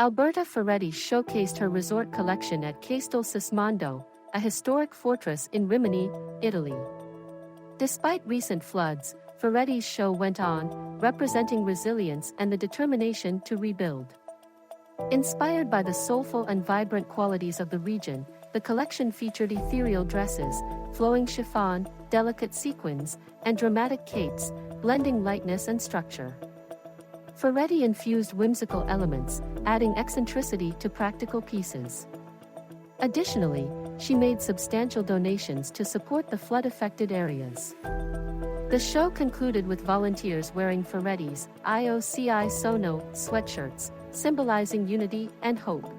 Alberta Ferretti showcased her resort collection at Castel Sismondo, a historic fortress in Rimini, Italy. Despite recent floods, Ferretti's show went on, representing resilience and the determination to rebuild. Inspired by the soulful and vibrant qualities of the region, the collection featured ethereal dresses, flowing chiffon, delicate sequins, and dramatic capes, blending lightness and structure. Ferretti infused whimsical elements, adding eccentricity to practical pieces. Additionally, she made substantial donations to support the flood-affected areas. The show concluded with volunteers wearing Ferretti's IOCI Sono sweatshirts, symbolizing unity and hope.